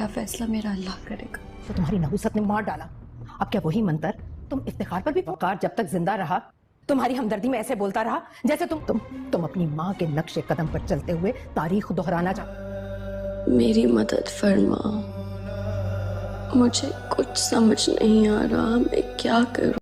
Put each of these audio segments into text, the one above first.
मेरा फैसला मेरा अल्लाह करेगा। तो तुम्हारी नहुसत ने मार डाला। अब क्या वही मंतर तुम इफ्तिखार पर भी वकार जब तक जिंदा रहा तुम्हारी हमदर्दी में ऐसे बोलता रहा जैसे तुम अपनी माँ के नक्शे कदम पर चलते हुए तारीख दोहराना चाहते। मेरी मदद फरमा, मुझे कुछ समझ नहीं आ रहा मैं क्या करूं।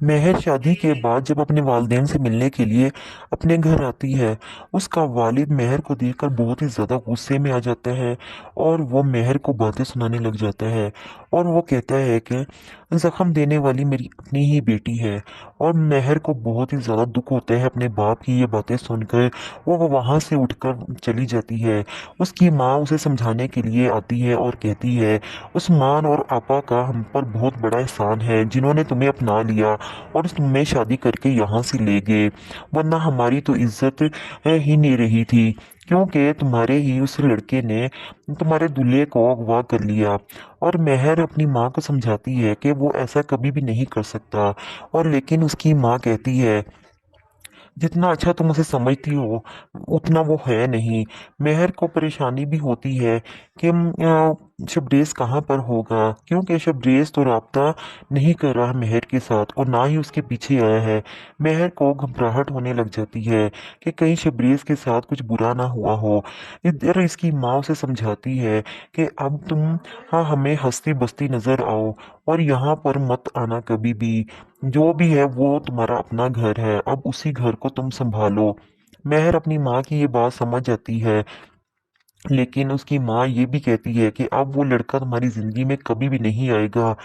मेहर शादी के बाद जब अपने वालिदैन से मिलने के लिए अपने घर आती है, उसका वालिद मेहर को देखकर बहुत ही ज़्यादा गुस्से में आ जाता है और वो मेहर को बातें सुनाने लग जाता है। और वो कहता है कि ज़ख्म देने वाली मेरी अपनी ही बेटी है। और मेहर को बहुत ही ज़्यादा दुख होता है अपने बाप की ये बातें सुनकर। वो वहाँ से उठकर चली जाती है। उसकी माँ उसे समझाने के लिए आती है और कहती है, उस्मान और आपा का हम पर बहुत बड़ा एहसान है जिन्होंने तुम्हें अपना लिया और तुम्हें शादी करके यहाँ से ले गए, वरना हमारी तो इज्जत ही नहीं रही थी, क्योंकि तुम्हारे ही उस लड़के ने तुम्हारे दूल्हे को अगवा कर लिया। और मेहर अपनी माँ को समझाती है कि वो ऐसा कभी भी नहीं कर सकता। और लेकिन उसकी माँ कहती है, जितना अच्छा तुम उसे समझती हो उतना वो है नहीं। मेहर को परेशानी भी होती है कि शबरेज कहाँ पर होगा, क्योंकि शबरेज तो राब्ता नहीं कर रहा मेहर के साथ और ना ही उसके पीछे आया है। मेहर को घबराहट होने लग जाती है कि कहीं शबरेज के साथ कुछ बुरा ना हुआ हो। इधर इसकी माँ उसे समझाती है कि अब तुम हाँ हमें हंसती बसती नजर आओ और यहाँ पर मत आना कभी भी। जो भी है वो तुम्हारा अपना घर है, अब उसी घर को तुम संभालो। मेहर अपनी माँ की ये बात समझ जाती है, लेकिन उसकी माँ ये भी कहती है कि अब वो लड़का तुम्हारी जिंदगी में कभी भी नहीं आएगा।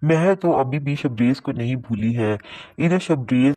मेहर तो अभी भी शबरेज को नहीं भूली है। इधर शबरेज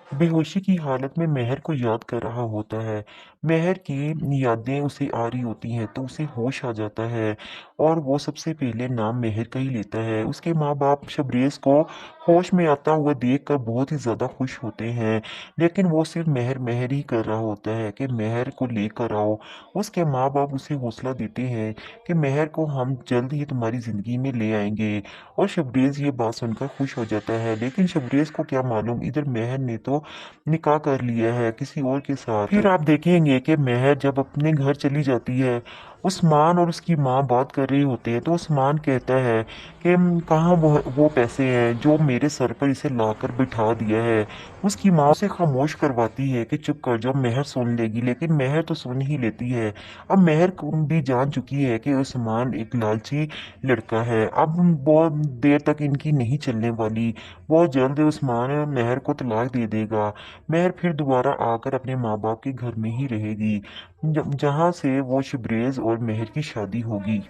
बेहोशी की हालत में मेहर को याद कर रहा होता है। मेहर की यादें उसे आ रही होती हैं तो उसे होश आ जाता है और वो सबसे पहले नाम मेहर का ही लेता है। उसके माँ बाप शबरेज को होश में आता हुआ देखकर बहुत ही ज़्यादा खुश होते हैं, लेकिन वो सिर्फ मेहर मेहर ही कर रहा होता है कि मेहर को लेकर आओ। उसके माँ बाप उसे हौसला देते हैं कि मेहर को हम जल्द ही तुम्हारी ज़िंदगी में ले आएंगे। और शबरेज ये बात सुनकर खुश हो जाता है, लेकिन शबरेज को क्या मालूम इधर मेहर ने तो निकाह कर लिया है किसी और के साथ। फिर आप देखेंगे कि मेहर जब अपने घर चली जाती है, उस्मान और उसकी माँ बात कर रहे होते हैं तो उस्मान कहता है कि कहाँ वो पैसे हैं जो मेरे सर पर इसे लाकर बिठा दिया है। उसकी माँ उसे खामोश करवाती है कि चुप कर जाओ, मेहर सुन लेगी, लेकिन मेहर तो सुन ही लेती है। अब मेहर को भी जान चुकी है कि उस्मान एक लालची लड़का है। अब बहुत देर तक इनकी नहीं चलने वाली। बहुत जल्द उस्मान मेहर को तलाक दे देगा। मेहर फिर दोबारा आकर अपने माँ बाप के घर में ही रहेगी, जहाँ से वो शबरेज और मेहर की शादी होगी।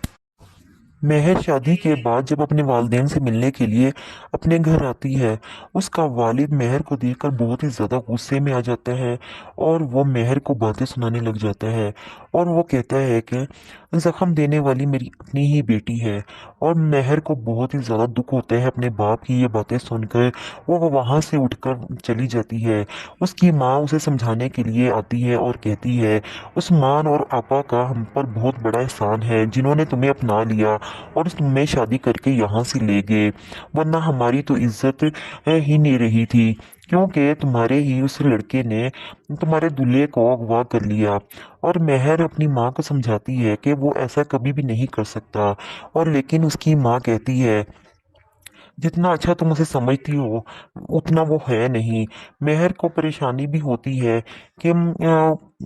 मेहर शादी के बाद जब अपने वालिदैन से मिलने के लिए अपने घर आती है, उसका वालिद मेहर को देखकर बहुत ही ज़्यादा गुस्से में आ जाता है और वो मेहर को बातें सुनाने लग जाता है। और वो कहता है कि ज़ख्म देने वाली मेरी अपनी ही बेटी है। और मेहर को बहुत ही ज़्यादा दुख होता है अपने बाप की ये बातें सुनकर। वो वहाँ से उठकर चली जाती है। उसकी माँ उसे समझाने के लिए आती है और कहती है, उस्मान और आपा का हम पर बहुत बड़ा एहसान है जिन्होंने तुम्हें अपना लिया और तुम्हें शादी करके यहाँ से ले गए, वरना हमारी तो इज्जत ही नहीं रही थी, क्योंकि तुम्हारे ही उस लड़के ने तुम्हारे दूल्हे को अगवा कर लिया। और मेहर अपनी माँ को समझाती है कि वो ऐसा कभी भी नहीं कर सकता। और लेकिन उसकी माँ कहती है, जितना अच्छा तुम उसे समझती हो उतना वो है नहीं। मेहर को परेशानी भी होती है कि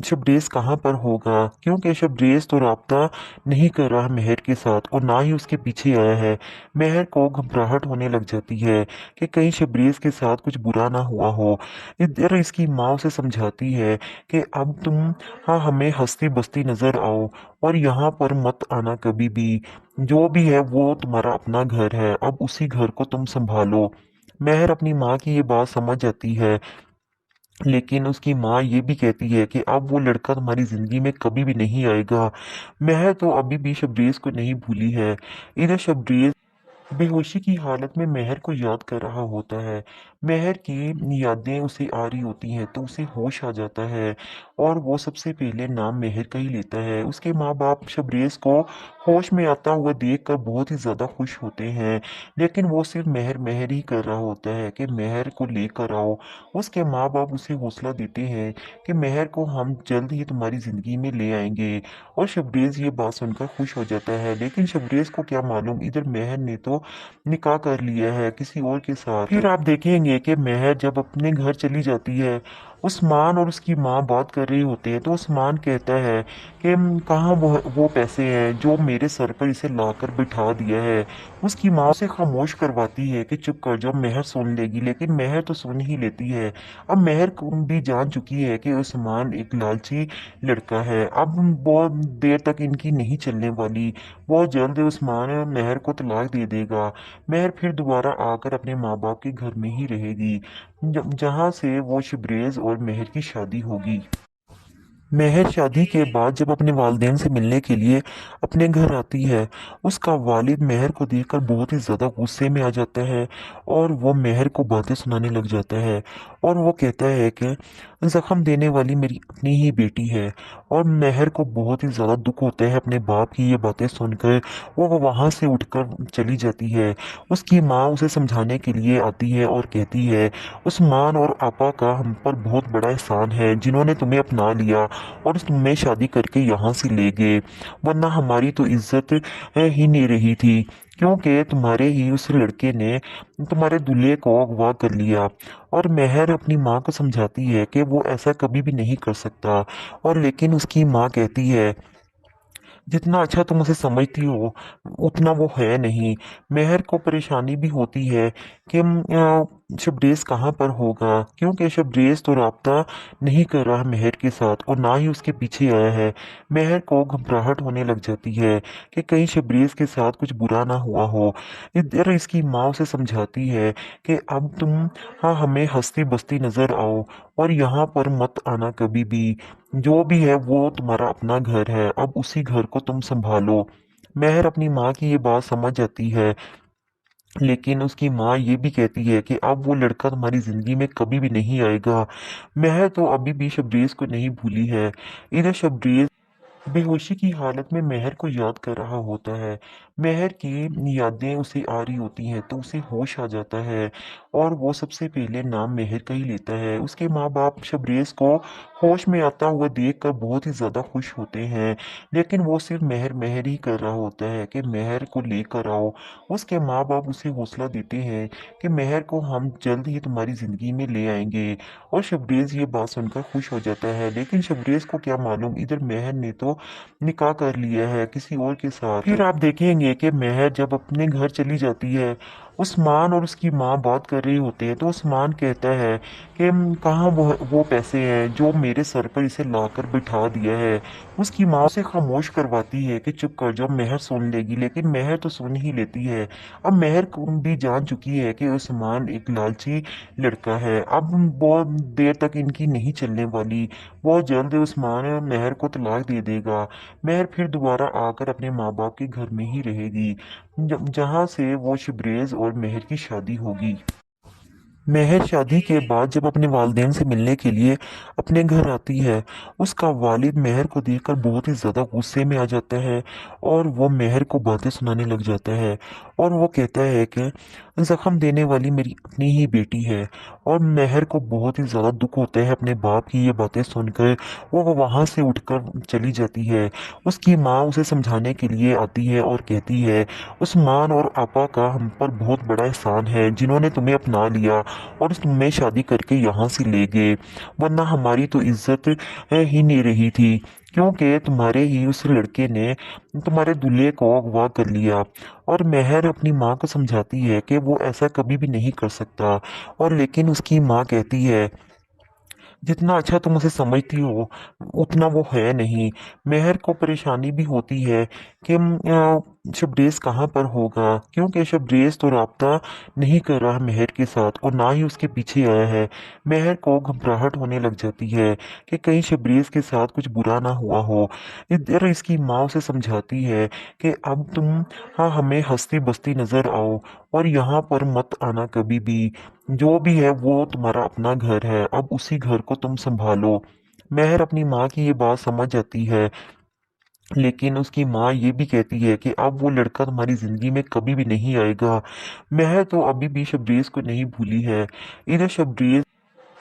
शबरेज कहाँ पर होगा, क्योंकि शबरेज तो राब्ता नहीं कर रहा मेहर के साथ और ना ही उसके पीछे आया है। मेहर को घबराहट होने लग जाती है कि कहीं शबरेज के साथ कुछ बुरा ना हुआ हो। इधर इसकी माँ उसे समझाती है कि अब तुम हाँ हमें हंसती बसती नजर आओ और यहाँ पर मत आना कभी भी। जो भी है वो तुम्हारा अपना घर है, अब उसी घर को तुम संभालो। मेहर अपनी माँ की ये बात समझ जाती है, लेकिन उसकी माँ ये भी कहती है कि अब वो लड़का तुम्हारी जिंदगी में कभी भी नहीं आएगा। मेहर तो अभी भी शबरेज को नहीं भूली है। इधर शबरेज बेहोशी की हालत में मेहर को याद कर रहा होता है। मेहर की यादें उसे आ रही होती हैं तो उसे होश आ जाता है और वो सबसे पहले नाम मेहर का ही लेता है। उसके माँ बाप शबरेज़ को होश में आता हुआ देखकर बहुत ही ज़्यादा खुश होते हैं, लेकिन वो सिर्फ मेहर मेहर ही कर रहा होता है कि मेहर को लेकर आओ। उसके माँ बाप उसे हौसला देते हैं कि मेहर को हम जल्द ही तुम्हारी ज़िंदगी में ले आएंगे। और शबरेज़ ये बात सुनकर खुश हो जाता है, लेकिन शबरेज़ को क्या मालूम इधर मेहर ने तो निकाह कर लिया है किसी और के साथ। फिर आप देखेंगे कि मेहर जब अपने घर चली जाती है, उस्मान और उसकी माँ बात कर रहे होते हैं तो उस्मान कहता है कि कहाँ वो पैसे हैं जो मेरे सर पर इसे लाकर बिठा दिया है। उसकी माँ उसे खामोश करवाती है कि चुप कर जाओ, मेहर सुन लेगी, लेकिन मेहर तो सुन ही लेती है। अब मेहर को भी जान चुकी है कि उस्मान एक लालची लड़का है। अब बहुत देर तक इनकी नहीं चलने वाली। बहुत जल्द उस्मान मेहर को तलाक दे देगा। मेहर फिर दोबारा आकर अपने माँ बाप के घर में ही रहेगी, जहाँ से वो शबरेज़ और मेहर की शादी होगी। मेहर शादी के बाद जब अपने वालिदैन से मिलने के लिए अपने घर आती है, उसका वालिद मेहर को देखकर बहुत ही ज़्यादा गुस्से में आ जाता है और वो मेहर को बातें सुनाने लग जाता है। और वो कहता है कि ज़ख्म देने वाली मेरी अपनी ही बेटी है। और मेहर को बहुत ही ज़्यादा दुख होता है अपने बाप की ये बातें सुनकर। वो वहाँ से उठकर चली जाती है। उसकी माँ उसे समझाने के लिए आती है और कहती है, उस्मान और आपा का हम पर बहुत बड़ा एहसान है जिन्होंने तुम्हें अपना लिया और तुम्हें शादी करके यहाँ से ले गए, वरना हमारी तो इज्जत ही नहीं रही थी, क्योंकि तुम्हारे ही उस लड़के ने तुम्हारे दूल्हे को अगवा कर लिया। और मेहर अपनी माँ को समझाती है कि वो ऐसा कभी भी नहीं कर सकता। और लेकिन उसकी माँ कहती है, जितना अच्छा तुम उसे समझती हो उतना वो है नहीं। मेहर को परेशानी भी होती है कि शबरेज़ कहाँ पर होगा, क्योंकि शबरेज़ तो राब्ता नहीं कर रहा मेहर के साथ और ना ही उसके पीछे आया है। मेहर को घबराहट होने लग जाती है कि कहीं शबरेज़ के साथ कुछ बुरा ना हुआ हो। इधर इसकी माँ उसे समझाती है कि अब तुम हाँ हमें हंसती बसती नज़र आओ और यहाँ पर मत आना कभी भी। जो भी है वो तुम्हारा अपना घर है, अब उसी घर को तुम संभालो। मेहर अपनी माँ की ये बात समझ जाती है, लेकिन उसकी माँ ये भी कहती है कि अब वो लड़का तुम्हारी जिंदगी में कभी भी नहीं आएगा। मेहर तो अभी भी शबरेज़ को नहीं भूली है। इधर शबरेज़ बेहोशी की हालत में मेहर को याद कर रहा होता है। मेहर की यादें उसे आ रही होती हैं तो उसे होश आ जाता है और वो सबसे पहले नाम मेहर का ही लेता है। उसके माँ बाप शबरेज़ को होश में आता हुआ देखकर बहुत ही ज़्यादा खुश होते हैं, लेकिन वो सिर्फ मेहर मेहर ही कर रहा होता है कि मेहर को लेकर आओ। उसके माँ बाप उसे हौसला देते हैं कि मेहर को हम जल्द ही तुम्हारी ज़िंदगी में ले आएंगे। और शबरेज़ ये बात सुनकर खुश हो जाता है, लेकिन शबरेज़ को क्या मालूम इधर मेहर ने तो निकाह कर लिया है किसी और के साथ। फिर आप देखेंगे कि मेहर जब अपने घर चली जाती है, उस्मान और उसकी माँ बात कर रहे होते हैं तो उस्मान कहता है कि कहाँ वो पैसे हैं जो मेरे सर पर इसे लाकर बिठा दिया है। उसकी माँ उसे खामोश करवाती है कि चुप कर जाओ, मेहर सुन लेगी, लेकिन मेहर तो सुन ही लेती है। अब मेहर को भी जान चुकी है कि उस्मान एक लालची लड़का है। अब बहुत देर तक इनकी नहीं चलने वाली। बहुत जल्द उस्मान मेहर को तलाक दे देगा। मेहर फिर दोबारा आकर अपने माँ बाप के घर में ही रहेगी, जहाँ से वो शबरेज़ और मेहर की शादी होगी। मेहर शादी के बाद जब अपने वालिदैन से मिलने के लिए अपने घर आती है, उसका वालिद मेहर को देखकर बहुत ही ज़्यादा गुस्से में आ जाता है और वो मेहर को बातें सुनाने लग जाता है। और वो कहता है कि ज़ख्म देने वाली मेरी अपनी ही बेटी है। और मेहर को बहुत ही ज़्यादा दुख होता है अपने बाप की ये बातें सुनकर। वो वहाँ से उठकर चली जाती है। उसकी माँ उसे समझाने के लिए आती है और कहती है, उस्मान और आपा का हम पर बहुत बड़ा एहसान है जिन्होंने तुम्हें अपना लिया और तुम्हें शादी करके यहाँ से ले गए, वरना हमारी तो इज्जत ही नहीं रही थी, क्योंकि तुम्हारे ही उस लड़के ने तुम्हारे दूल्हे को अगवा कर लिया। और मेहर अपनी माँ को समझाती है कि वो ऐसा कभी भी नहीं कर सकता। और लेकिन उसकी माँ कहती है, जितना अच्छा तुम उसे समझती हो उतना वो है नहीं। मेहर को परेशानी भी होती है कि शबरेज कहाँ पर होगा, क्योंकि शबरेज तो रब्ता नहीं कर रहा मेहर के साथ और ना ही उसके पीछे आया है। मेहर को घबराहट होने लग जाती है कि कहीं शबरेज के साथ कुछ बुरा ना हुआ हो। इधर इसकी माँ उसे समझाती है कि अब तुम हाँ हमें हंसती बसती नजर आओ और यहाँ पर मत आना कभी भी। जो भी है वो तुम्हारा अपना घर है, अब उसी घर को तुम संभालो। मेहर अपनी माँ की ये बात समझ जाती है, लेकिन उसकी माँ ये भी कहती है कि अब वो लड़का तुम्हारी जिंदगी में कभी भी नहीं आएगा। मेहर तो अभी भी शबरेज को नहीं भूली है। इधर शबरेज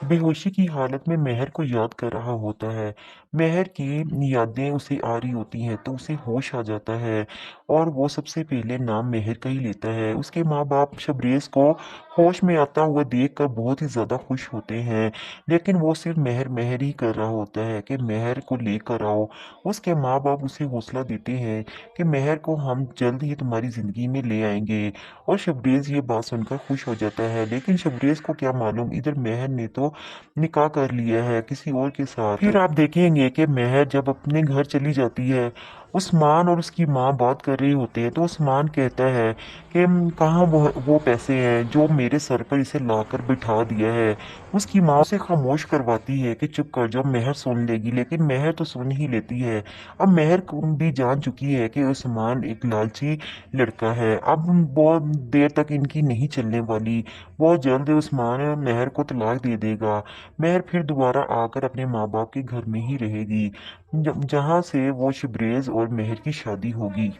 बेहोशी की हालत में मेहर को याद कर रहा होता है। मेहर की यादें उसे आ रही होती हैं तो उसे होश आ जाता है और वो सबसे पहले नाम मेहर का ही लेता है। उसके माँ बाप शबरेज को होश में आता हुआ देखकर बहुत ही ज़्यादा खुश होते हैं, लेकिन वो सिर्फ मेहर मेहर ही कर रहा होता है कि मेहर को लेकर आओ। उसके माँ बाप उसे हौसला देते हैं कि मेहर को हम जल्द ही तुम्हारी ज़िंदगी में ले आएंगे और शबरेज ये बात सुनकर खुश हो जाता है। लेकिन शबरेज को क्या मालूम, इधर मेहर ने तो निकाह कर लिया है किसी और के साथ। फिर आप देखेंगे कि मेहर जब अपने घर चली जाती है, उस्मान और उसकी माँ बात कर रहे होते हैं तो उस्मान कहता है कि कहाँ वो पैसे हैं जो मेरे सर पर इसे लाकर बिठा दिया है। उसकी माँ उसे खामोश करवाती है कि चुप कर जाओ, मेहर सुन लेगी, लेकिन मेहर तो सुन ही लेती है। अब मेहर को भी जान चुकी है कि उस्मान एक लालची लड़का है। अब बहुत देर तक इनकी नहीं चलने वाली। बहुत जल्द उस्मान मेहर को तलाक दे देगा। मेहर फिर दोबारा आकर अपने माँ बाप के घर में ही रहेगी, जहाँ से वो शबरेज और मेहर की शादी होगी।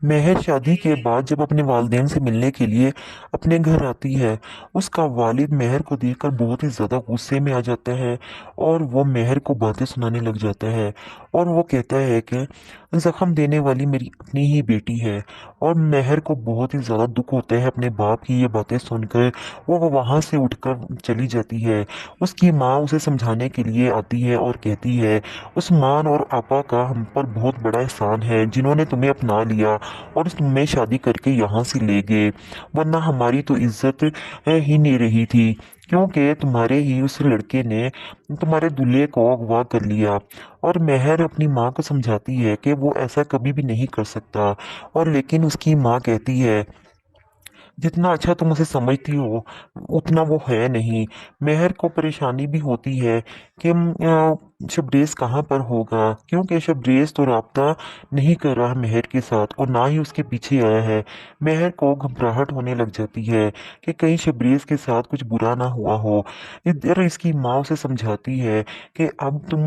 मेहर शादी के बाद जब अपने वालिदैन से मिलने के लिए अपने घर आती है, उसका वालिद मेहर को देखकर बहुत ही ज़्यादा गुस्से में आ जाता है और वो मेहर को बातें सुनाने लग जाता है। और वो कहता है कि ज़ख्म देने वाली मेरी अपनी ही बेटी है। और मेहर को बहुत ही ज़्यादा दुख होता है अपने बाप की ये बातें सुनकर। वो वहाँ से उठकर चली जाती है। उसकी माँ उसे समझाने के लिए आती है और कहती है, उस्मान और आपा का हम पर बहुत बड़ा एहसान है जिन्होंने तुम्हें अपना लिया और तुम्हें शादी करके यहाँ से ले गए, वरना हमारी तो इज्जत ही नहीं रही थी, क्योंकि तुम्हारे ही उस लड़के ने तुम्हारे दूल्हे को अगवा कर लिया। और मेहर अपनी माँ को समझाती है कि वो ऐसा कभी भी नहीं कर सकता। और लेकिन उसकी माँ कहती है, जितना अच्छा तुम उसे समझती हो उतना वो है नहीं। मेहर को परेशानी भी होती है कि शबरेज कहाँ पर होगा, क्योंकि शबरेज तो रब्ता नहीं कर रहा मेहर के साथ और ना ही उसके पीछे आया है। मेहर को घबराहट होने लग जाती है कि कहीं शबरेज के साथ कुछ बुरा ना हुआ हो। इधर इसकी माँ उसे समझाती है कि अब तुम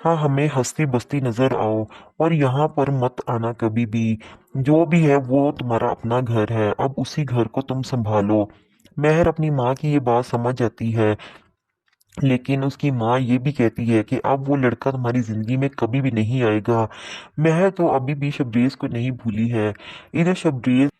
हाँ हमें हंसती बसती नजर आओ और यहाँ पर मत आना कभी भी। जो भी है वो तुम्हारा अपना घर है, अब उसी घर को तुम संभालो। मेहर अपनी माँ की ये बात समझ जाती है, लेकिन उसकी माँ ये भी कहती है कि अब वो लड़का तुम्हारी जिंदगी में कभी भी नहीं आएगा। मेहर तो अभी भी शबरेज को नहीं भूली है। इधर शबरेज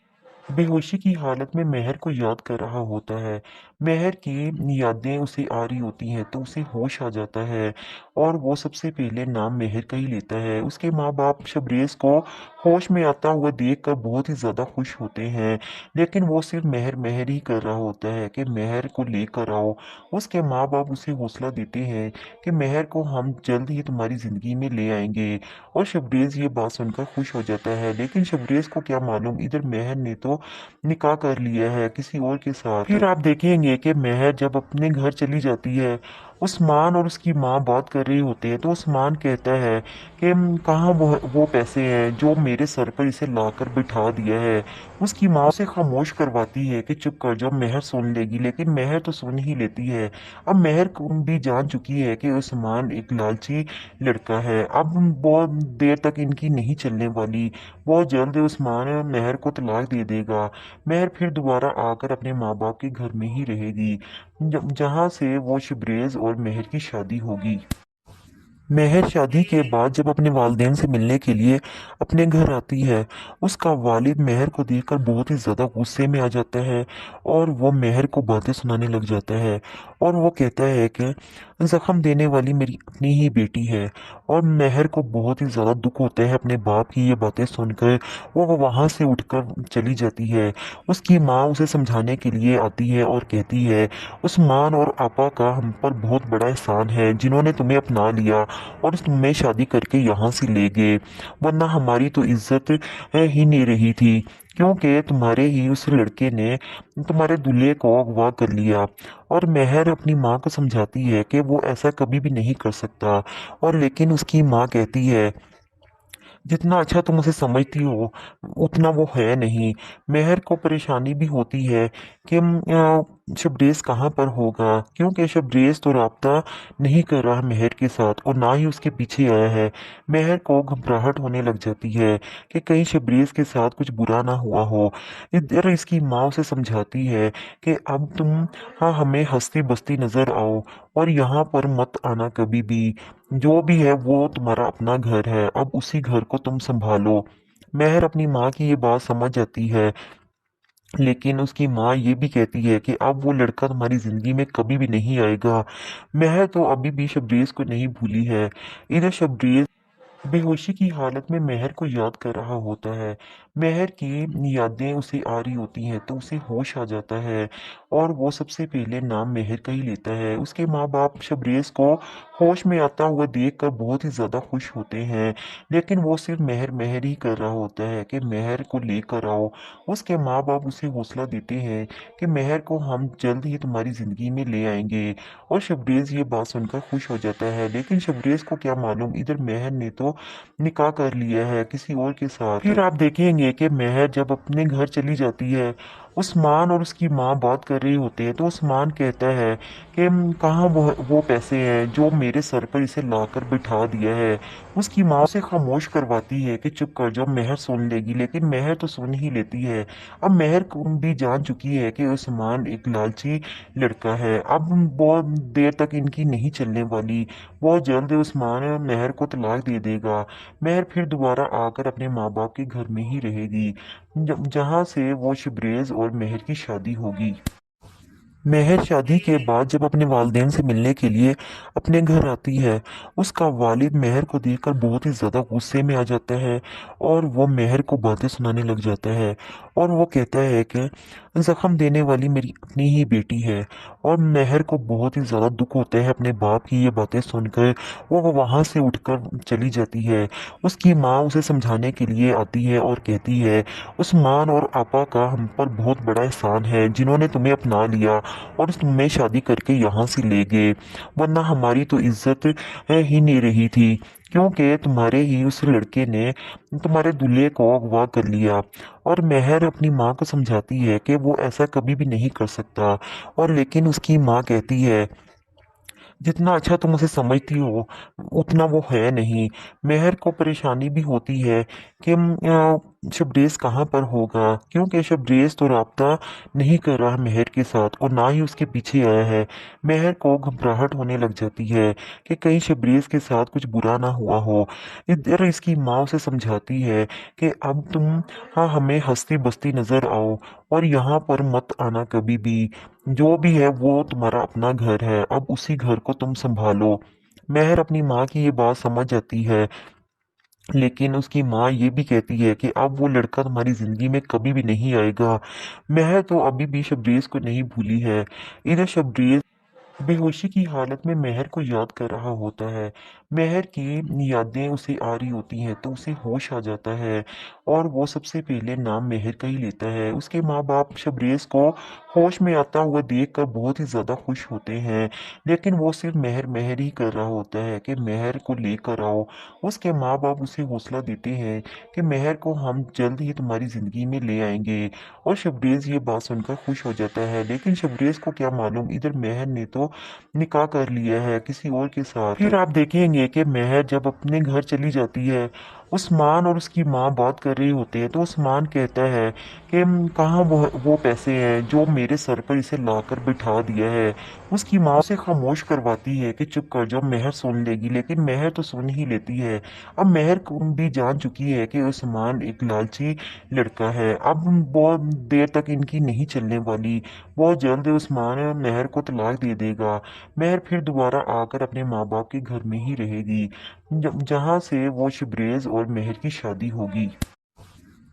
बेहोशी की हालत में मेहर को याद कर रहा होता है। मेहर की यादें उसे आ रही होती हैं तो उसे होश आ जाता है और वो सबसे पहले नाम मेहर का ही लेता है। उसके माँ बाप शबरेज को होश में आता हुआ देखकर बहुत ही ज़्यादा खुश होते हैं, लेकिन वो सिर्फ मेहर मेहर ही कर रहा होता है कि मेहर को लेकर आओ। उसके माँ बाप उसे हौसला देते हैं कि मेहर को हम जल्द ही तुम्हारी ज़िंदगी में ले आएंगे। और शबरेज ये बात सुनकर खुश हो जाता है, लेकिन शबरेज को क्या मालूम, इधर मेहर ने तो निकाह कर लिया है किसी और के साथ। फिर आप देखेंगे कि मेहर जब अपने घर चली जाती है, उस्मान और उसकी माँ बात कर रहे होते हैं तो उस्मान कहता है कि कहाँ वो पैसे हैं जो मेरे सर पर इसे लाकर बिठा दिया है। उसकी माँ उसे खामोश करवाती है कि चुप कर जाओ, मेहर सुन लेगी, लेकिन मेहर तो सुन ही लेती है। अब मेहर को भी जान चुकी है कि उस्मान एक लालची लड़का है। अब बहुत देर तक इनकी नहीं चलने वाली। बहुत जल्द उस्मान मेहर को तलाक दे देगा। मेहर फिर दोबारा आकर अपने माँ बाप के घर में ही रहेगी, जहाँ से वो शबरेज और मेहर की शादी होगी। मेहर शादी के बाद जब अपने वालिदैन से मिलने के लिए अपने घर आती है, उसका वालिद मेहर को देखकर बहुत ही ज़्यादा गुस्से में आ जाता है और वो मेहर को बातें सुनाने लग जाता है। और वो कहता है कि ज़ख्म देने वाली मेरी अपनी ही बेटी है। और मेहर को बहुत ही ज़्यादा दुख होता है अपने बाप की ये बातें सुनकर। वो वहाँ से उठकर चली जाती है। उसकी माँ उसे समझाने के लिए आती है और कहती है, उस्मान और आपा का हम पर बहुत बड़ा एहसान है जिन्होंने तुम्हें अपना लिया और तुम्हें शादी करके यहाँ से ले गए, वरना हमारी तो इज्जत ही नहीं रही थी, क्योंकि तुम्हारे ही उस लड़के ने तुम्हारे दूल्हे को अगवा कर लिया। और मेहर अपनी माँ को समझाती है कि वो ऐसा कभी भी नहीं कर सकता। और लेकिन उसकी माँ कहती है, जितना अच्छा तुम उसे समझती हो उतना वो है नहीं। मेहर को परेशानी भी होती है कि शबरेज कहाँ पर होगा, क्योंकि शबरेज तो राब्ता नहीं कर रहा मेहर के साथ और ना ही उसके पीछे आया है। मेहर को घबराहट होने लग जाती है कि कहीं शबरेज के साथ कुछ बुरा ना हुआ हो। इधर इसकी माँ उसे समझाती है कि अब तुम हाँ हमें हंसती बसती नजर आओ और यहाँ पर मत आना कभी भी। जो भी है वो तुम्हारा अपना घर है, अब उसी घर को तुम संभालो। मेहर अपनी माँ की ये बात समझ जाती है, लेकिन उसकी माँ ये भी कहती है कि अब वो लड़का तुम्हारी जिंदगी में कभी भी नहीं आएगा। मेहर तो अभी भी शबरेज को नहीं भूली है। इधर शबरेज बेहोशी की हालत में मेहर को याद कर रहा होता है। मेहर की यादें उसे आ रही होती हैं तो उसे होश आ जाता है और वो सबसे पहले नाम मेहर का ही लेता है। उसके माँ बाप शबरेज को होश में आता हुआ देखकर बहुत ही ज़्यादा खुश होते हैं, लेकिन वो सिर्फ मेहर मेहर ही कर रहा होता है कि मेहर को लेकर आओ। उसके माँ बाप उसे हौसला देते हैं कि मेहर को हम जल्द ही तुम्हारी ज़िंदगी में ले आएंगे। और शबरेज ये बात सुनकर खुश हो जाता है, लेकिन शबरेज को क्या मालूम इधर मेहर ने तो निकाह कर लिया है किसी और के साथ। फिर आप देखेंगे कि मेहर जब अपने घर चली जाती है, उस्मान और उसकी माँ बात कर रहे होते हैं तो उस्मान कहता है कि कहाँ वो पैसे हैं जो मेरे सर पर इसे लाकर बिठा दिया है। उसकी माँ उसे खामोश करवाती है कि चुप कर जाओ, मेहर सुन लेगी, लेकिन मेहर तो सुन ही लेती है। अब मेहर को भी जान चुकी है कि उस्मान एक लालची लड़का है। अब बहुत देर तक इनकी नहीं चलने वाली। बहुत जल्द उस्मान मेहर को तलाक दे देगा। मेहर फिर दोबारा आकर अपने माँ बाप के घर में ही रहेगी, जहाँ से वो शबरेज और मेहर की शादी होगी। मेहर शादी के बाद जब अपने वालिदैन से मिलने के लिए अपने घर आती है, उसका वालिद मेहर को देखकर बहुत ही ज़्यादा गुस्से में आ जाता है और वो मेहर को बातें सुनाने लग जाता है। और वो कहता है कि जख्म देने वाली मेरी अपनी ही बेटी है। और मेहर को बहुत ही ज़्यादा दुख होता है अपने बाप की ये बातें सुनकर। वो वहाँ से उठकर चली जाती है। उसकी माँ उसे समझाने के लिए आती है और कहती है, उस्मान और आपा का हम पर बहुत बड़ा एहसान है जिन्होंने तुम्हें अपना लिया और तुम्हें शादी करके यहाँ से ले गए, वरना हमारी तो इज्जत ही नहीं रही थी, क्योंकि तुम्हारे ही उस लड़के ने तुम्हारे दूल्हे को अगवा कर लिया। और मेहर अपनी माँ को समझाती है कि वो ऐसा कभी भी नहीं कर सकता। और लेकिन उसकी माँ कहती है, जितना अच्छा तुम उसे समझती हो उतना वो है नहीं। मेहर को परेशानी भी होती है कि शबरेज कहाँ पर होगा, क्योंकि शबरेज तो राब्ता नहीं कर रहा मेहर के साथ और ना ही उसके पीछे आया है। मेहर को घबराहट होने लग जाती है कि कहीं शबरेज के साथ कुछ बुरा ना हुआ हो। इधर इसकी माँ उसे समझाती है कि अब तुम हाँ हमें हंसती बसती नजर आओ और यहाँ पर मत आना कभी भी। जो भी है वो तुम्हारा अपना घर है, अब उसी घर को तुम संभालो। मेहर अपनी माँ की ये बात समझ जाती है, लेकिन उसकी माँ ये भी कहती है कि अब वो लड़का तुम्हारी जिंदगी में कभी भी नहीं आएगा। मेहर तो अभी भी शबरेज को नहीं भूली है। इधर शबरेज बेहोशी की हालत में मेहर को याद कर रहा होता है। मेहर की यादें उसे आ रही होती हैं तो उसे होश आ जाता है और वो सबसे पहले नाम मेहर का ही लेता है। उसके माँ बाप शबरेज को होश में आता हुआ देखकर बहुत ही ज़्यादा खुश होते हैं, लेकिन वो सिर्फ मेहर मेहर ही कर रहा होता है कि मेहर को लेकर आओ। उसके माँ बाप उसे हौसला देते हैं कि मेहर को हम जल्द ही तुम्हारी ज़िंदगी में ले आएंगे। और शबरेज ये बात सुनकर खुश हो जाता है, लेकिन शबरेज को क्या मालूम इधर मेहर ने तो निकाह कर लिया है किसी और के साथ। फिर आप देखेंगे कि मेहर जब अपने घर चली जाती है, उस्मान और उसकी माँ बात कर रहे होते हैं तो उस्मान कहता है कि कहाँ वो पैसे हैं जो मेरे सर पर इसे लाकर बिठा दिया है। उसकी माँ उसे खामोश करवाती है कि चुप कर जाओ, मेहर सुन लेगी, लेकिन मेहर तो सुन ही लेती है। अब मेहर को भी जान चुकी है कि उस्मान एक लालची लड़का है। अब बहुत देर तक इनकी नहीं चलने वाली। बहुत जल्द उस्मान मेहर को तलाक दे देगा। मेहर फिर दोबारा आकर अपने माँ बाप के घर में ही रहेगी, जहाँ से वो शबरेज और मेहर की शादी होगी।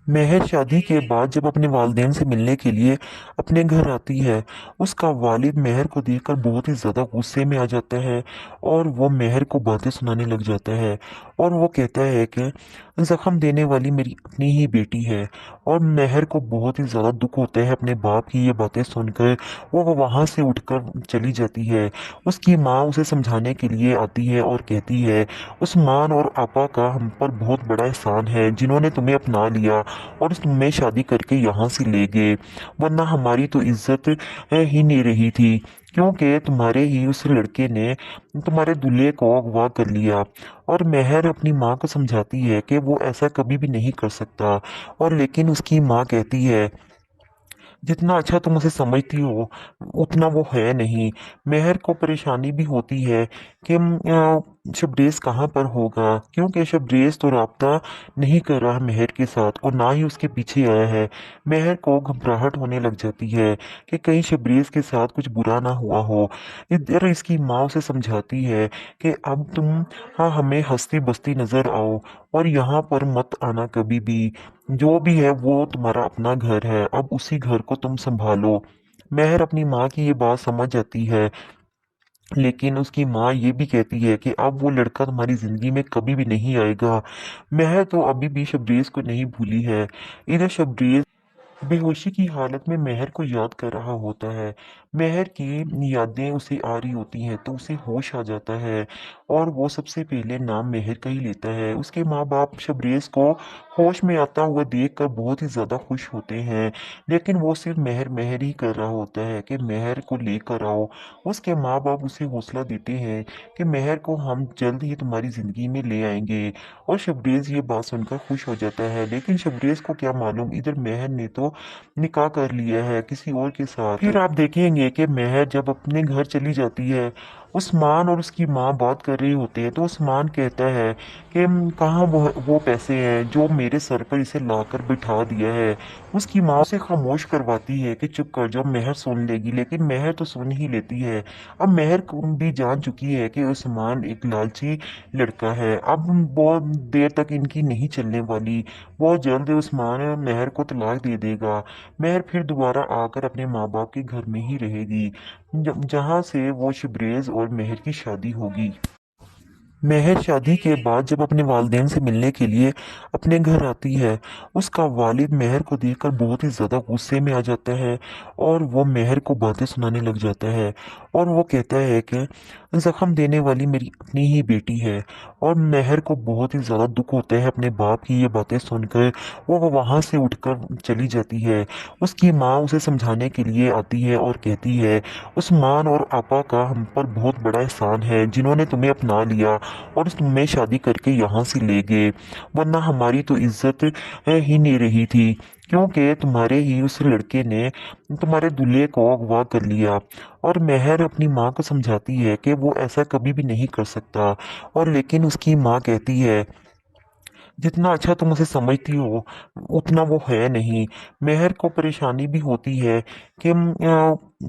मेहर शादी के बाद जब अपने वालिदैन से मिलने के लिए अपने घर आती है, उसका वालिद मेहर को देखकर बहुत ही ज़्यादा गुस्से में आ जाता है और वो मेहर को बातें सुनाने लग जाता है। और वो कहता है कि ज़ख्म देने वाली मेरी अपनी ही बेटी है। और मेहर को बहुत ही ज़्यादा दुख होता है अपने बाप की ये बातें सुनकर। वो वहाँ से उठकर चली जाती है। उसकी माँ उसे समझाने के लिए आती है और कहती है, उस्मान और आपा का हम पर बहुत बड़ा एहसान है जिन्होंने तुम्हें अपना लिया और तुम्हें शादी करके यहाँ से ले गए, वरना हमारी तो इज्जत ही नहीं रही थी, क्योंकि तुम्हारे ही उस लड़के ने तुम्हारे दूल्हे को अगवा कर लिया। और मेहर अपनी माँ को समझाती है कि वो ऐसा कभी भी नहीं कर सकता। और लेकिन उसकी माँ कहती है, जितना अच्छा तुम उसे समझती हो उतना वो है नहीं। मेहर को परेशानी भी होती है कि शबरेज कहाँ पर होगा, क्योंकि शबरेज तो राब्ता नहीं कर रहा मेहर के साथ और ना ही उसके पीछे आया है। मेहर को घबराहट होने लग जाती है कि कहीं शबरेज के साथ कुछ बुरा ना हुआ हो। इधर इसकी माँ उसे समझाती है कि अब तुम हाँ हमें हंसती बसती नजर आओ और यहाँ पर मत आना कभी भी। जो भी है वो तुम्हारा अपना घर है, अब उसी घर को तुम संभालो। मेहर अपनी माँ की ये बात समझ जाती है, लेकिन उसकी माँ ये भी कहती है कि अब वो लड़का तुम्हारी जिंदगी में कभी भी नहीं आएगा। मेहर तो अभी भी शबरेज को नहीं भूली है। इधर शबरेज बेहोशी की हालत में मेहर को याद कर रहा होता है। मेहर की यादें उसे आ रही होती हैं तो उसे होश आ जाता है और वो सबसे पहले नाम मेहर का ही लेता है। उसके माँ बाप शबरेज को होश में आता हुआ देखकर बहुत ही ज़्यादा खुश होते हैं, लेकिन वो सिर्फ मेहर मेहर ही कर रहा होता है कि मेहर को लेकर आओ। उसके माँ बाप उसे हौसला देते हैं कि मेहर को हम जल्द ही तुम्हारी ज़िंदगी में ले आएंगे। और शबरेज ये बात सुनकर खुश हो जाता है, लेकिन शबरेज को क्या मालूम इधर मेहर ने तो निकाह कर लिया है किसी और के साथ। फिर आप देखेंगे कि मेहर जब अपने घर चली जाती है, उस्मान और उसकी माँ बात कर रहे होते हैं तो उस्मान कहता है कि कहाँ वो पैसे हैं जो मेरे सर पर इसे लाकर बिठा दिया है। उसकी माँ उसे खामोश करवाती है कि चुप कर जाओ, मेहर सुन लेगी, लेकिन मेहर तो सुन ही लेती है। अब मेहर को भी जान चुकी है कि उस्मान एक लालची लड़का है। अब बहुत देर तक इनकी नहीं चलने वाली। बहुत जल्द उस्मान मेहर को तलाक दे देगा। मेहर फिर दोबारा आकर अपने माँ बाप के घर में ही रहेगी, जहाँ से वो शबरेज और मेहर की शादी होगी। मेहर शादी के बाद जब अपने वालिदैन से मिलने के लिए अपने घर आती है, उसका वालिद मेहर को देखकर बहुत ही ज़्यादा गुस्से में आ जाता है और वो मेहर को बातें सुनाने लग जाता है। और वो कहता है कि ज़ख्म देने वाली मेरी अपनी ही बेटी है। और मेहर को बहुत ही ज़्यादा दुख होता है अपने बाप की ये बातें सुनकर। वो वहाँ से उठकर चली जाती है। उसकी माँ उसे समझाने के लिए आती है और कहती है, उस्मान और आपा का हम पर बहुत बड़ा एहसान है जिन्होंने तुम्हें अपना लिया और तुम्हें शादी करके यहाँ से ले गए, वरना हमारी तो इज्जत ही नहीं रही थी, क्योंकि तुम्हारे ही उस लड़के ने तुम्हारे दूल्हे को अगवा कर लिया। और मेहर अपनी माँ को समझाती है कि वो ऐसा कभी भी नहीं कर सकता। और लेकिन उसकी माँ कहती है, जितना अच्छा तुम उसे समझती हो उतना वो है नहीं। मेहर को परेशानी भी होती है कि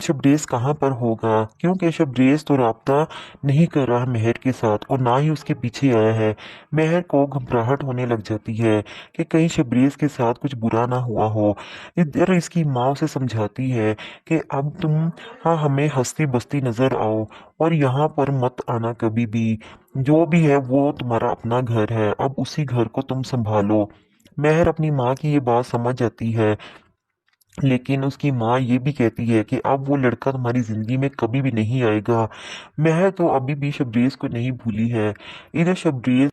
शबरेज कहाँ पर होगा, क्योंकि शबरेज तो राब्ता नहीं कर रहा मेहर के साथ और ना ही उसके पीछे आया है। मेहर को घबराहट होने लग जाती है कि कहीं शबरेज के साथ कुछ बुरा ना हुआ हो। इधर इसकी माँ उसे समझाती है कि अब तुम हाँ हमें हंसती बसती नजर आओ और यहाँ पर मत आना कभी भी। जो भी है वो तुम्हारा अपना घर है, अब उसी घर को तुम संभालो। मेहर अपनी माँ की ये बात समझ जाती है, लेकिन उसकी माँ ये भी कहती है कि अब वो लड़का तुम्हारी जिंदगी में कभी भी नहीं आएगा। मेहर तो अभी भी शबरेज को नहीं भूली है। इधर शबरेज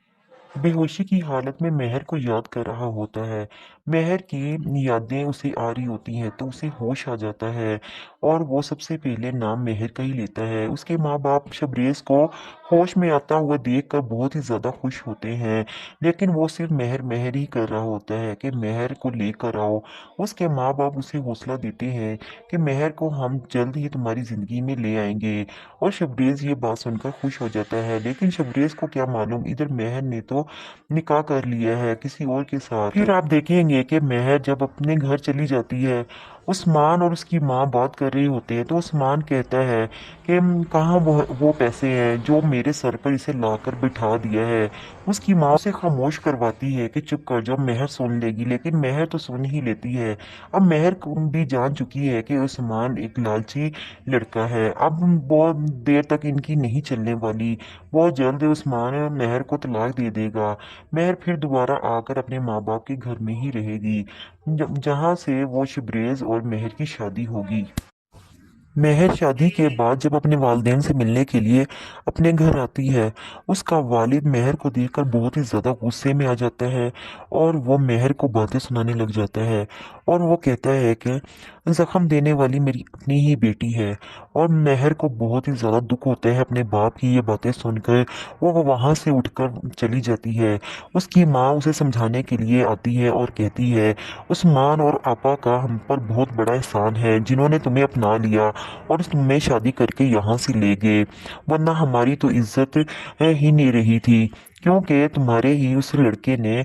बेहोशी की हालत में मेहर को याद कर रहा होता है। मेहर की यादें उसे आ रही होती हैं तो उसे होश आ जाता है और वो सबसे पहले नाम मेहर का ही लेता है। उसके माँ बाप शबरेज को होश में आता हुआ देखकर बहुत ही ज़्यादा खुश होते हैं, लेकिन वो सिर्फ मेहर मेहर ही कर रहा होता है कि मेहर को लेकर आओ। उसके माँ बाप उसे हौसला देते हैं कि मेहर को हम जल्द ही तुम्हारी ज़िंदगी में ले आएंगे। और शबरेज ये बात सुनकर खुश हो जाता है, लेकिन शबरेज को क्या मालूम इधर मेहर ने तो निकाह कर लिया है किसी और के साथ। फिर आप देखेंगे कि मेहर जब अपने घर चली जाती है, عثمان اور اس کی ماں بات کر رہے ہوتے ہیں تو عثمان کہتا ہے کہ کہاں وہ پیسے ہیں جو میرے سر پر اسے لا کر بٹھا دیا ہے۔ اس کی ماں اسے خاموش کرواتی ہے کہ چپ کر جا، مہر سن لے گی، لیکن مہر تو سن ہی لیتی ہے۔ اب مہر بھی جان چکی ہے کہ عثمان ایک لالچی لڑکا ہے، اب بہت دیر تک ان کی نہیں چلنے والی۔ بہت جلد عثمان مہر کو طلاق دے دے گا۔ مہر پھر دوبارہ آ کر اپنے ماں باپ کے گھر میں ہی رہے گی، جہاں سے وہ شبریز اور مہر کی شادی ہوگی۔ مہر شادی کے بعد جب اپنے والدین سے ملنے کے لیے اپنے گھر آتی ہے، اس کا والد مہر کو دیکھ کر بہت ہی زیادہ غصے میں آ جاتا ہے اور وہ مہر کو باتیں سنانے لگ جاتا ہے، اور وہ کہتا ہے کہ زخم دینے والی میری اپنی ہی بیٹی ہے۔ اور مہر کو بہت ہی زیادہ دکھ ہوتا ہے اپنے باپ کی یہ باتیں سن کر۔ وہ وہاں سے اٹھ کر چلی جاتی ہے۔ اس کی ماں اسے سمجھانے کے لیے آتی ہے اور کہتی ہے عثمان اور آپا کا ہم پر بہت بڑا احسان ہے، جنہوں نے تمہیں اپنا لیا اور تمہیں شادی کر کے یہاں سے لے گئے، ورنہ ہماری تو عزت ہی نہیں رہی تھی، کیونکہ تمہارے ہی اس لڑکے نے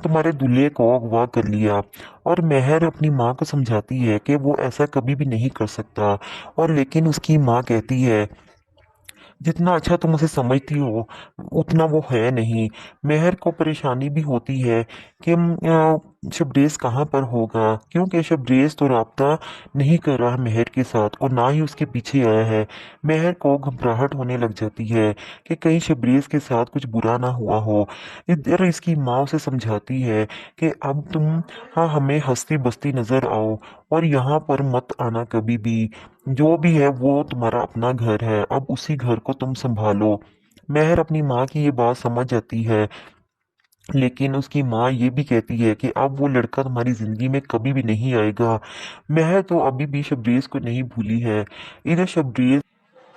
تمہارے دلہے کو اغوا کر لیا۔ اور مہر اپنی ماں کو سمجھاتی ہے کہ وہ ایسا کبھی بھی نہیں کر سکتا، اور لیکن اس کی ماں کہتی ہے جتنا اچھا تم اسے سمجھتی ہو اتنا وہ ہے نہیں۔ مہر کو پریشانی بھی ہوتی ہے کہ شبریز کہاں پر ہوگا، کیونکہ شبریز تو رابطہ نہیں کر رہا مہر کے ساتھ اور نہ ہی اس کے پیچھے آیا ہے۔ مہر کو گھبراہٹ ہونے لگ جاتی ہے کہ کہیں شبریز کے ساتھ کچھ برا نہ ہوا ہو۔ ادھر اس کی ماں اسے سمجھاتی ہے کہ اب تم ہمیں ہنستی بستی نظر آؤ اور یہاں پر مت آنا کبھی بھی، جو بھی ہے وہ تمہارا اپنا گھر ہے، اب اسی گھر کو تم سنبھالو۔ مہر اپنی ماں کی یہ بات سمجھ جاتی ہے، لیکن اس کی ماں یہ بھی کہتی ہے کہ اب وہ لڑکا تمہاری زندگی میں کبھی بھی نہیں آئے گا۔ مہر تو ابھی بھی شبریز کو نہیں بھولی ہے۔ ادھر شبریز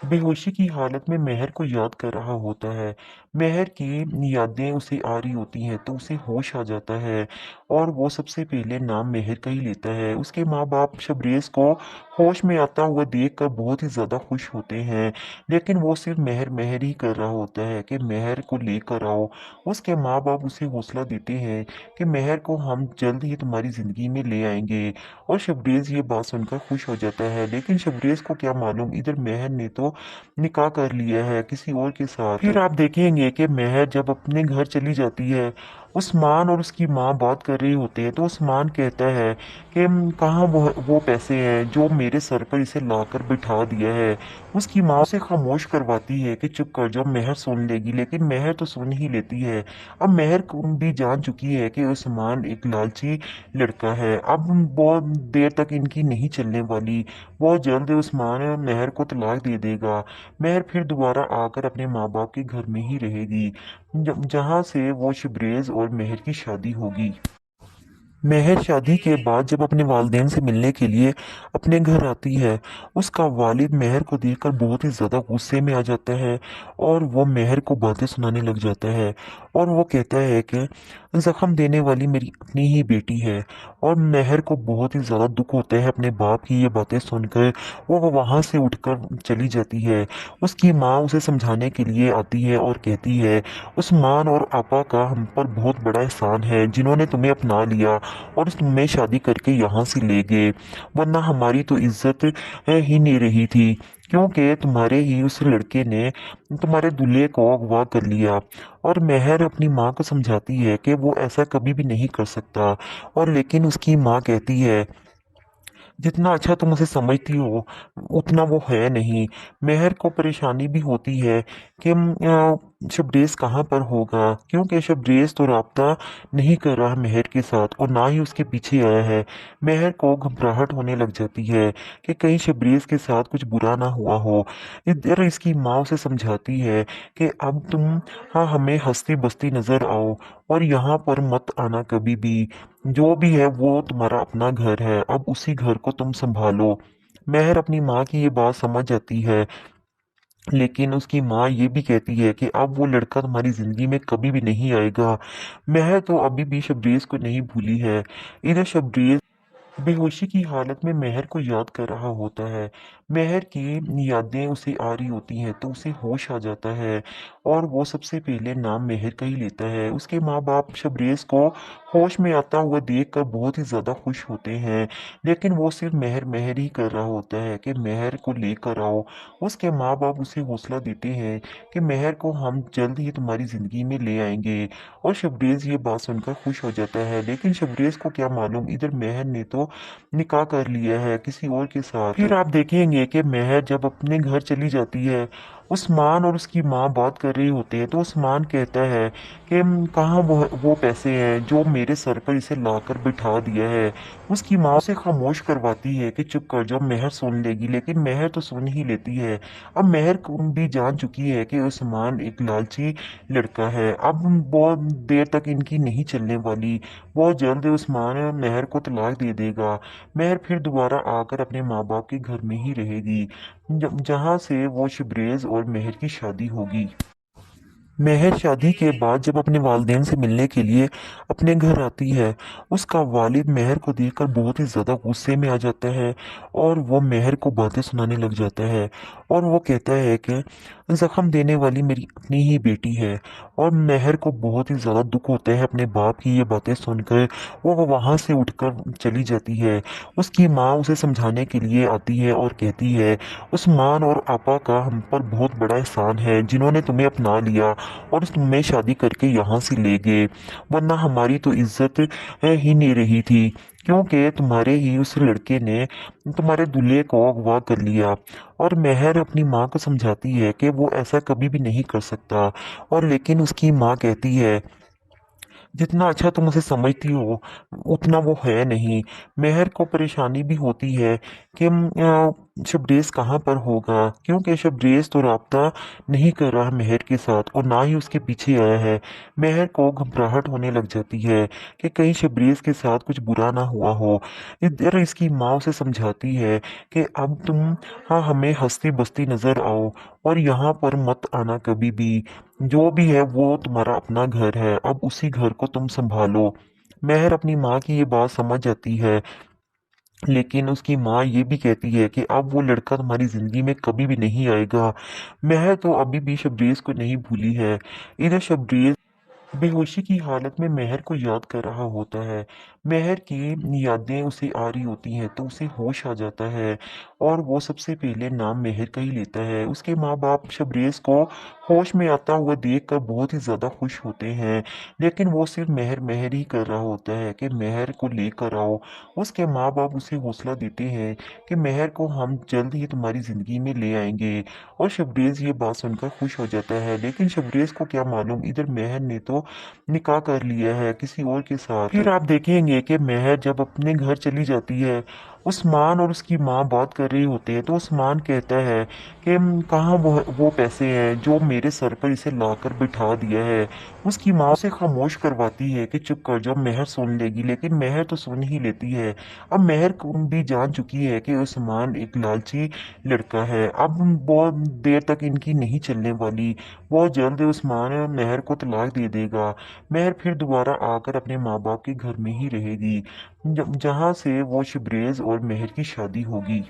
بے ہوشی کی حالت میں مہر کو یاد کر رہا ہوتا ہے۔ مہر کی یادیں اسے آ رہی ہوتی ہیں تو اسے ہوش آ جاتا ہے، اور وہ سب سے پہلے نام مہر کا ہی لیتا ہے۔ اس کے ماں باپ شبریز کو ہوش میں آتا ہوا دیکھ کر بہت ہی زیادہ خوش ہوتے ہیں، لیکن وہ صرف مہر مہر ہی کر رہا ہوتا ہے کہ مہر کو لے کر آؤ۔ اس کے ماں باپ اسے حوصلہ دیتے ہیں کہ مہر کو ہم جلد ہی تمہاری زندگی میں لے آئیں گے، اور شبریز یہ بات سن کر خوش ہو جاتا ہے۔ لیکن شبریز کو کیا معلوم ادھر مہر نے تو نکاح کر لیا ہے کسی اور کے ساتھ۔ پھر آپ دیکھیں گے کہ مہر جب اپنے گھر چلی جاتی ہے، عثمان اور اس کی ماں بات کر رہے ہوتے ہیں تو عثمان کہتا ہے کہ کہاں وہ پیسے ہیں جو میرے سر پر اسے لا کر بٹھا دیا ہے۔ اس کی ماں اسے خاموش کرواتی ہے کہ چپ کر جا، مہر سن لے گی، لیکن مہر تو سن ہی لیتی ہے۔ اب مہر بھی جان چکی ہے کہ عثمان ایک لالچی لڑکا ہے، اب بہت دیر تک ان کی نہیں چلنے والی۔ بہت جلد عثمان مہر کو طلاق دے دے گا۔ مہر پھر دوبارہ آ کر اپنے ماں باپ کے گھر میں ہی رہے گی، جہاں سے وہ شبریز اور مہر کی شادی ہوگی۔ مہر شادی کے بعد جب اپنے والدین سے ملنے کے لیے اپنے گھر آتی ہے، اس کا والد مہر کو دیکھ کر بہت ہی زیادہ غصے میں آ جاتا ہے اور وہ مہر کو باتیں سنانے لگ جاتا ہے، اور وہ کہتا ہے کہ زخم دینے والی میری اپنی ہی بیٹی ہے۔ اور مہر کو بہت ہی زیادہ دکھ ہوتا ہے اپنے باپ کی یہ باتیں سن کر۔ وہ وہاں سے اٹھ کر چلی جاتی ہے۔ اس کی ماں اسے سمجھانے کے لیے آتی ہے اور کہتی ہے عثمان اور آپا کا ہم پر بہت بڑا احسان ہے، جنہوں نے تمہیں اپنا لیا اور تمہیں شادی کر کے یہاں سے لے گئے، ورنہ ہماری تو عزت ہی نہیں رہی تھی، کیونکہ تمہارے ہی اس لڑکے نے تمہارے دلہے کو اغوا کر لیا۔ اور مہر اپنی ماں کو سمجھاتی ہے کہ وہ ایسا کبھی بھی نہیں کر سکتا، اور لیکن اس کی ماں کہتی ہے جتنا اچھا تم اسے سمجھتی ہو اتنا وہ ہے نہیں۔ مہر کو پریشانی بھی ہوتی ہے کہ شبریز کہاں پر ہوگا، کیونکہ شبریز تو رابطہ نہیں کر رہا مہر کے ساتھ اور نہ ہی اس کے پیچھے آیا ہے۔ مہر کو گھبراہٹ ہونے لگ جاتی ہے کہ کہیں شبریز کے ساتھ کچھ برا نہ ہوا ہو۔ ادھر اس کی ماں اسے سمجھاتی ہے کہ اب تم ہمیں ہنستی بستی نظر آؤ اور یہاں پر مت آنا کبھی بھی، جو بھی ہے وہ تمہارا اپنا گھر ہے، اب اسی گھر کو تم سنبھالو۔ مہر اپنی ماں کی یہ بات سمجھ جاتی ہے، لیکن اس کی ماں یہ بھی کہتی ہے کہ اب وہ لڑکا تمہاری زندگی میں کبھی بھی نہیں آئے گا۔ مہر تو ابھی بھی شبریز کو نہیں بھولی ہے۔ ادھر شبریز بے ہوشی کی حالت میں مہر کو یاد کر رہا ہوتا ہے۔ مہر کی یادیں اسے آ رہی ہوتی ہیں تو اسے ہوش آ جاتا ہے، और वो सबसे पहले नाम मेहर का ही लेता है। उसके माँ बाप शबरेज को होश में आता हुआ देखकर बहुत ही ज़्यादा खुश होते हैं, लेकिन वो सिर्फ मेहर मेहर ही कर रहा होता है कि मेहर को लेकर आओ। उसके माँ बाप उसे हौसला देते हैं कि मेहर को हम जल्द ही तुम्हारी ज़िंदगी में ले आएंगे। और शबरेज ये बात सुनकर खुश हो जाता है, लेकिन शबरेज को क्या मालूम इधर मेहर ने तो निकाह कर लिया है किसी और के साथ। फिर आप देखेंगे कि मेहर जब अपने घर चली जाती है, उस्मान और उसकी माँ बात कर रहे होते हैं, तो उस्मान कहता है कि कहाँ वो पैसे हैं जो मेरे सर पर इसे लाकर बिठा दिया है। उसकी माँ उसे खामोश करवाती है कि चुप कर जाओ, मेहर सुन लेगी, लेकिन मेहर तो सुन ही लेती है। अब मेहर भी जान चुकी है कि उस्मान एक लालची लड़का है। अब बहुत देर तक इनकी नहीं चलने वाली। बहुत जल्द उस्मान मेहर को तलाक दे देगा। मेहर फिर दोबारा आकर अपने माँ बाप के घर में ही रहेगी, जहाँ से वो शबरेज और मेहर की शादी होगी। मेहर शादी के बाद जब अपने वालिदैन से मिलने के लिए अपने घर आती है, उसका वालिद मेहर को देखकर बहुत ही ज़्यादा गुस्से में आ जाता है और वो मेहर को बातें सुनाने लग जाता है। और वो कहता है कि ज़ख्म देने वाली मेरी अपनी ही बेटी है। और मेहर को बहुत ही ज़्यादा दुख होता है अपने बाप की ये बातें सुनकर। वो वहाँ से उठकर चली जाती है। उसकी माँ उसे समझाने के लिए आती है और कहती है, उस्मान और आपा का हम पर बहुत बड़ा एहसान है जिन्होंने तुम्हें अपना लिया और तुम्हें शादी करके यहाँ से ले गए, वरना हमारी तो इज्जत ही नहीं रही थी, क्योंकि तुम्हारे ही उस लड़के ने तुम्हारे दूल्हे को अगवा कर लिया। और मेहर अपनी माँ को समझाती है कि वो ऐसा कभी भी नहीं कर सकता। और लेकिन उसकी माँ कहती है, जितना अच्छा तुम उसे समझती हो उतना वो है नहीं। मेहर को परेशानी भी होती है कि शबरेज कहाँ पर होगा, क्योंकि शबरेज तो राब्ता नहीं कर रहा मेहर के साथ और ना ही उसके पीछे आया है। मेहर को घबराहट होने लग जाती है कि कहीं शबरेज के साथ कुछ बुरा ना हुआ हो। इधर इसकी माँ उसे समझाती है कि अब तुम हाँ हमें हंसती बसती नजर आओ और यहाँ पर मत आना कभी भी। जो भी है वो तुम्हारा अपना घर है, अब उसी घर को तुम संभालो। मेहर अपनी माँ की ये बात समझ जाती है, लेकिन उसकी माँ ये भी कहती है कि अब वो लड़का तुम्हारी जिंदगी में कभी भी नहीं आएगा। मेहर तो अभी भी शबरेज को नहीं भूली है। इधर शबरेज बेहोशी की हालत में मेहर को याद कर रहा होता है। मेहर की यादें उसे आ रही होती हैं तो उसे होश आ जाता है और वो सबसे पहले नाम मेहर का ही लेता है। उसके माँ बाप शबरेज को होश में आता हुआ देखकर बहुत ही ज़्यादा खुश होते हैं, लेकिन वो सिर्फ मेहर मेहर ही कर रहा होता है कि मेहर को लेकर आओ। उसके माँ बाप उसे हौसला देते हैं कि मेहर को हम जल्द ही तुम्हारी ज़िंदगी में ले आएंगे। और शबरेज ये बात सुनकर खुश हो जाता है, लेकिन शबरेज को क्या मालूम इधर मेहर ने तो निकाह कर लिया है किसी और के साथ। फिर आप देखेंगे कि मेहर जब अपने घर चली जाती है, उस्मान और उसकी माँ बात कर रहे होते हैं, तो उस्मान कहता है कि कहाँ वो पैसे हैं जो मेरे सर पर इसे लाकर बिठा दिया है। उसकी माँ उसे खामोश करवाती है कि चुप कर जाओ, मेहर सुन लेगी, लेकिन मेहर तो सुन ही लेती है। अब मेहर भी जान चुकी है कि उस्मान एक लालची लड़का है। अब बहुत देर तक इनकी नहीं चलने वाली। बहुत जल्द उस्मान मेहर को तलाक दे देगा। मेहर फिर दोबारा आकर अपने माँ बाप के घर में ही रहेगी, जहाँ से वो शबरेज और मेहर की शादी होगी।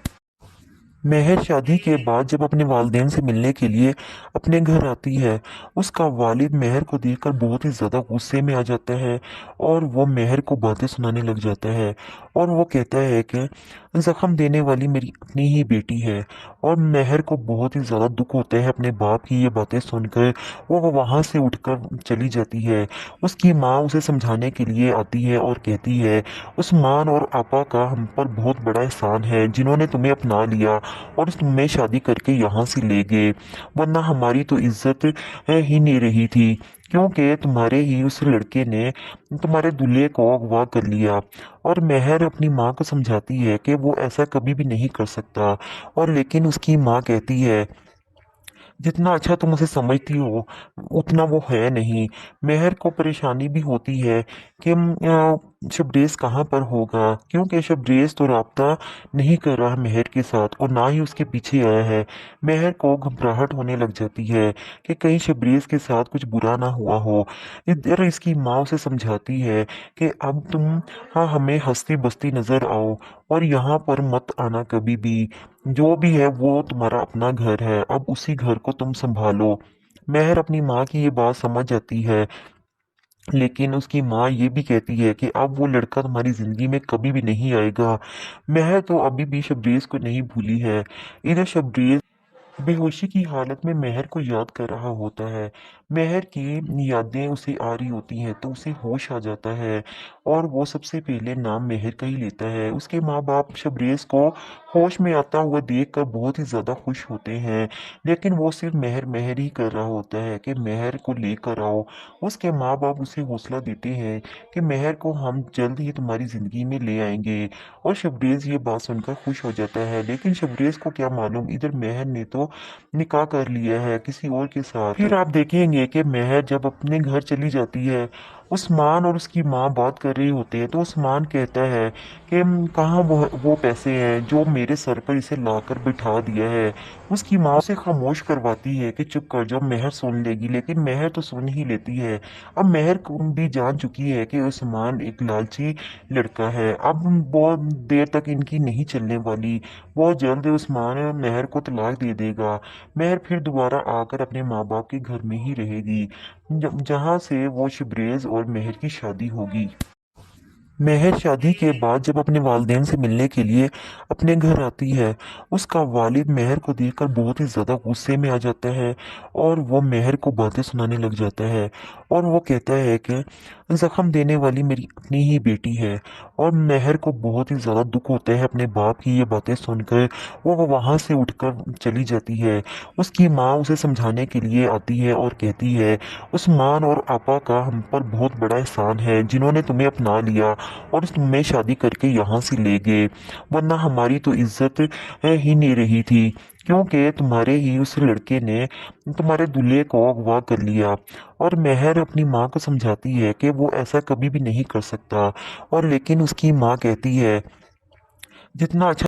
मेहर शादी के बाद जब अपने वालिदैन से मिलने के लिए अपने घर आती है, उसका वालिद मेहर को देखकर बहुत ही ज़्यादा गुस्से में आ जाता है और वो मेहर को बातें सुनाने लग जाता है। और वो कहता है कि ज़ख्म देने वाली मेरी अपनी ही बेटी है। और मेहर को बहुत ही ज़्यादा दुख होता है अपने बाप की ये बातें सुनकर। वो वहाँ से उठकर चली जाती है। उसकी माँ उसे समझाने के लिए आती है और कहती है, उस्मान और आपा का हम पर बहुत बड़ा एहसान है जिन्होंने तुम्हें अपना लिया और तुम्हें शादी करके यहाँ से ले गए, वरना हमारी तो इज्जत ही नहीं रही थी, क्योंकि तुम्हारे ही उस लड़के ने तुम्हारे दूल्हे को अगवा कर लिया। और मेहर अपनी माँ को समझाती है कि वो ऐसा कभी भी नहीं कर सकता। और लेकिन उसकी माँ कहती है, जितना अच्छा तुम उसे समझती हो उतना वो है नहीं। मेहर को परेशानी भी होती है कि शबरेज कहाँ पर होगा, क्योंकि शबरेज तो राब्ता नहीं कर रहा मेहर के साथ और ना ही उसके पीछे आया है। मेहर को घबराहट होने लग जाती है कि कहीं शबरेज के साथ कुछ बुरा ना हुआ हो। इधर इसकी माँ उसे समझाती है कि अब तुम हाँ हमें हंसती बसती नजर आओ और यहाँ पर मत आना कभी भी। जो भी है वो तुम्हारा अपना घर है, अब उसी घर को तुम संभालो। مہر اپنی ماں کی یہ بات سمجھ جاتی ہے، لیکن اس کی ماں یہ بھی کہتی ہے کہ اب وہ لڑکا تمہاری زندگی میں کبھی بھی نہیں آئے گا۔ مہر تو ابھی بھی شبریز کو نہیں بھولی ہے۔ ادھر شبریز بے ہوشی کی حالت میں مہر کو یاد کر رہا ہوتا ہے۔ مہر کی یادیں اسے آ رہی ہوتی ہیں تو اسے ہوش آ جاتا ہے اور وہ سب سے پہلے نام مہر کا ہی لیتا ہے۔ اس کے ماں باپ شبریز کو ہوش میں آتا ہوا دیکھ کر بہت ہی زیادہ خوش ہوتے ہیں، لیکن وہ صرف مہر مہر ہی کر رہا ہوتا ہے کہ مہر کو لے کر آؤ۔ اس کے ماں باپ اسے حوصلہ دیتے ہیں کہ مہر کو ہم جلد ہی تمہاری زندگی میں لے آئیں گے، اور شبریز یہ بات سن کر خوش ہو جاتا ہے۔ لیکن شبریز کو کیا معلوم ادھر مہر نے تو نکاح کر لیا ہے کسی اور کے ساتھ۔ پھر آپ دیکھیں گے کہ مہر جب اپنے گھر چلی جاتی ہے، عثمان اور اس کی ماں بات کر رہے ہوتے ہیں تو عثمان کہتا ہے کہ کہاں وہ پیسے ہیں جو میرے سر پر اسے لا کر بٹھا دیا ہے۔ اس کی ماں اسے خاموش کرواتی ہے کہ چپ کر جاؤ، مہر سن لے گی، لیکن مہر تو سن ہی لیتی ہے۔ اب مہر کو بھی جان چکی ہے کہ عثمان ایک لالچی لڑکا ہے، اب بہت دیر تک ان کی نہیں چلنے والی، بہت جلد عثمان مہر کو طلاق دے دے گا۔ مہر پھر دوبارہ آ کر اپنے ماں باپ کے گھر میں ہی رہے گی، جہاں سے وہ شبریز اور مہر کی شادی ہوگی۔ مہر شادی کے بعد جب اپنے والدین سے ملنے کے لیے اپنے گھر آتی ہے، اس کا والد مہر کو دیکھ کر بہت ہی زیادہ غصے میں آ جاتا ہے اور وہ مہر کو باتیں سنانے لگ جاتا ہے، اور وہ کہتا ہے کہ زخم دینے والی میری اپنی ہی بیٹی ہے۔ اور مہر کو بہت ہی زیادہ دکھ ہوتا ہے اپنے باپ کی یہ باتیں سن کر، وہ وہاں سے اٹھ کر چلی جاتی ہے۔ اس کی ماں اسے سمجھانے کے لیے آتی ہے اور کہتی ہے عثمان اور آپا کا ہم پر بہت بڑا احسان ہے، جنہوں نے تمہیں اپنا لیا اور تمہیں شادی کر کے یہاں سے لے گئے، ورنہ ہماری تو عزت ہی نہیں رہی تھی، کیونکہ تمہارے ہی اس لڑکے نے تمہارے دلہے کو اغوا کر لیا۔ اور مہر اپنی ماں کو سمجھاتی ہے کہ وہ ایسا کبھی بھی نہیں کر سکتا، اور لیکن اس کی ماں کہتی ہے جتنا اچھا